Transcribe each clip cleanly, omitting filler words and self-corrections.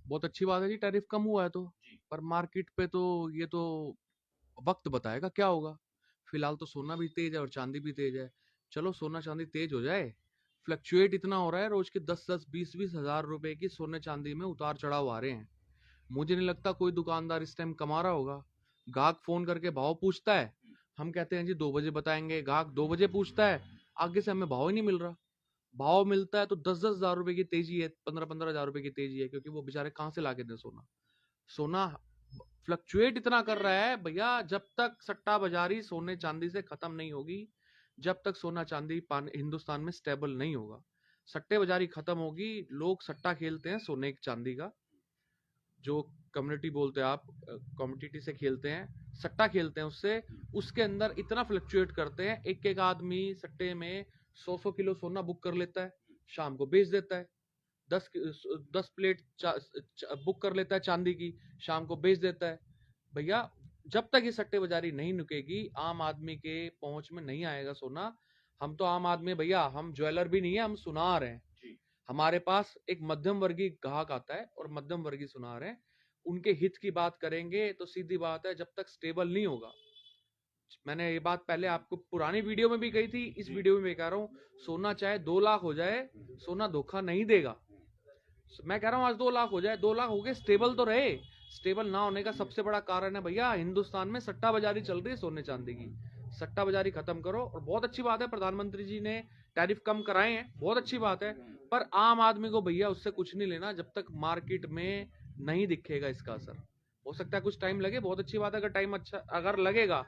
बहुत अच्छी बात है जी, टैरिफ कम हुआ है तो। जी। पर मार्केट पे तो ये तो वक्त बताएगा क्या होगा। फिलहाल तो सोना भी तेज है और चांदी भी तेज है। चलो सोना चांदी तेज हो जाए। फ्लक्चुएट इतना हो रहा है, रोज के 10-10 20-20 हजार रुपए की सोने चांदी में उतार चढ़ाव आ रहे हैं। मुझे नहीं लगता कोई दुकानदार इस टाइम कमा रहा होगा। गाहक फोन करके भाव पूछता है, हम कहते हैं जी 2 बजे बताएंगे, गाहक 2 बजे पूछता है, आगे से हमें भाव ही नहीं मिल रहा। भाव मिलता है तो 10-10 हजार रुपए की तेजी है, 15-15 हजार रुपए की तेजी है, क्योंकि वो बेचारे कहाँ से लाके दें सोना। सोना फ्लक्चुएट इतना कर रहा है भैया, जब तक सट्टा बाजारी सोने चांदी से खत्म नहीं होगी, जब तक सोना चांदी हिंदुस्तान में स्टेबल नहीं होगा। सट्टे बाजारी खत्म होगी, लोग सट्टा खेलते हैं सोने चांदी का, जो कम्युनिटी बोलते हैं आप, कम्युनिटी से खेलते हैं, सट्टा खेलते हैं उससे। उसके अंदर इतना फ्लक्चुएट करते हैं, एक एक आदमी सट्टे में 100-100 किलो सोना बुक कर लेता है, शाम को बेच देता है। 10 10 प्लेट बुक कर लेता है चांदी की, शाम को बेच देता है। भैया जब तक ये सट्टे बाजारी नहीं नुकेगी, आम आदमी के पहुंच में नहीं आएगा सोना। हम तो आम आदमी भैया, हम ज्वेलर भी नहीं है, हम सुनार हैं। जी। हमारे पास एक मध्यम वर्गीय ग्राहक आता है और मध्यम वर्गीय सुनार है। उनके हित की बात करेंगे तो सीधी बात है, जब तक स्टेबल नहीं होगा। मैंने ये बात पहले आपको पुरानी वीडियो में भी कही थी, इस जी। वीडियो में भी कह रहा हूँ, सोना चाहे 2 लाख हो जाए, सोना धोखा नहीं देगा। मैं कह रहा हूँ आज 2 लाख हो जाए, 2 लाख हो गए, स्टेबल तो रहे। स्टेबल ना होने का सबसे बड़ा कारण है भैया, हिंदुस्तान में सट्टा बाजारी चल रही है सोने चांदी की। सट्टा बाजारी खत्म करो। और बहुत अच्छी बात है प्रधानमंत्री जी ने टैरिफ कम कराए हैं, बहुत अच्छी बात है। पर आम आदमी को भैया उससे कुछ नहीं लेना जब तक मार्केट में नहीं दिखेगा इसका असर। हो सकता है कुछ टाइम लगे, बहुत अच्छी बात है अगर टाइम अच्छा अगर लगेगा।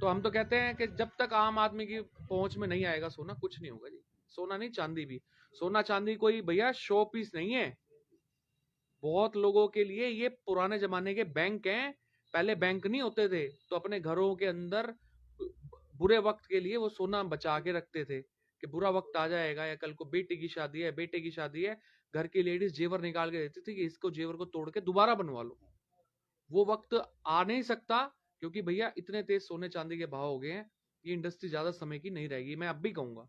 तो हम तो कहते हैं कि जब तक आम आदमी की पहुंच में नहीं आएगा सोना, कुछ नहीं होगा जी। सोना नहीं, चांदी भी। सोना चांदी कोई भैया शो पीस नहीं है। बहुत लोगों के लिए ये पुराने जमाने के बैंक हैं। पहले बैंक नहीं होते थे तो अपने घरों के अंदर बुरे वक्त के लिए वो सोना बचा के रखते थे, कि बुरा वक्त आ जाएगा, या कल को बेटी की शादी है, बेटे की शादी है, घर की लेडीज जेवर निकाल के देती थी कि इसको जेवर को तोड़ के दोबारा बनवा लो। वो वक्त आ नहीं सकता, क्योंकि भैया इतने तेज सोने चांदी के भाव हो गए हैं। ये इंडस्ट्री ज्यादा समय की नहीं रहेगी, मैं अब भी कहूंगा,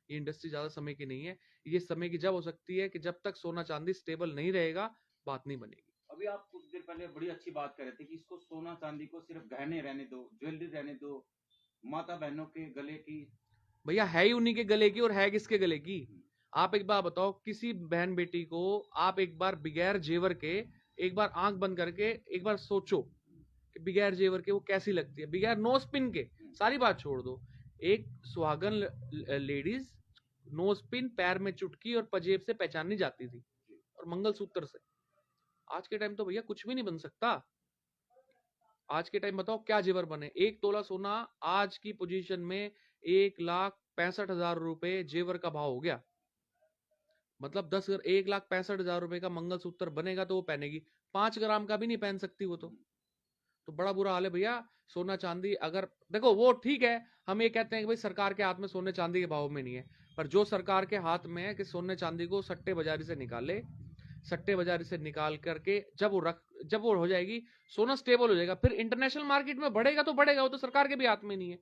ये इंडस्ट्री ज्यादा समय की नहीं है। ये समय की जब हो सकती है कि जब तक सोना चांदी स्टेबल नहीं रहेगा, बात नहीं बनेगी। अभी आप कुछ देर पहले बड़ी अच्छी बात कर रहे थे कि इसको सोना चांदी को सिर्फ गहने रहने दो, ज्वेलरी रहने दो, माता बहनों के गले की। भैया है ही उन्हीं के गले की, और है किसके गले की। आप एक बार बताओ, किसी बहन बेटी को आप एक बार बगैर जेवर के, एक बार आंख बंद करके एक बार सोचो कि बगैर जेवर के वो कैसी लगती है, बगैर नो स्पिन के। सारी बात छोड़ दो, एक सुहागन लेडीज नो स्पिन, पैर में चुटकी और पजेब से पहचानी जाती थी, और मंगलसूत्र से। आज के टाइम तो भैया कुछ भी नहीं बन सकता। आज के टाइम बताओ क्या जेवर बने। 1 तोला सोना आज की पोजीशन में 1,65,000 रुपए जेवर का भाव हो गया। मतलब 1,65,000 रुपए का मंगलसूत्र बनेगा तो वो पहनेगी, 5 ग्राम का भी नहीं पहन सकती वो तो बड़ा बुरा हाल है भैया। सोना चांदी अगर देखो वो ठीक है, हम ये कहते हैं कि भाई सरकार के हाथ में सोने चांदी के भाव में नहीं है, पर जो सरकार के हाथ में है कि सोने चांदी को सट्टे बाजारी से निकाले, सट्टे बाजारी से निकाल करके जब वो हो जाएगी, सोना स्टेबल हो जाएगा, फिर इंटरनेशनल मार्केट में बढ़ेगा तो बढ़ेगा, वो तो सरकार के भी हाथ में नहीं है।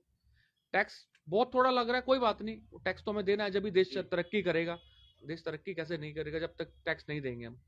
टैक्स बहुत थोड़ा लग रहा है, कोई बात नहीं, टैक्स तो हमें देना है, जब भी देश जी। तरक्की करेगा। देश तरक्की कैसे नहीं करेगा जब तक टैक्स नहीं देंगे हम।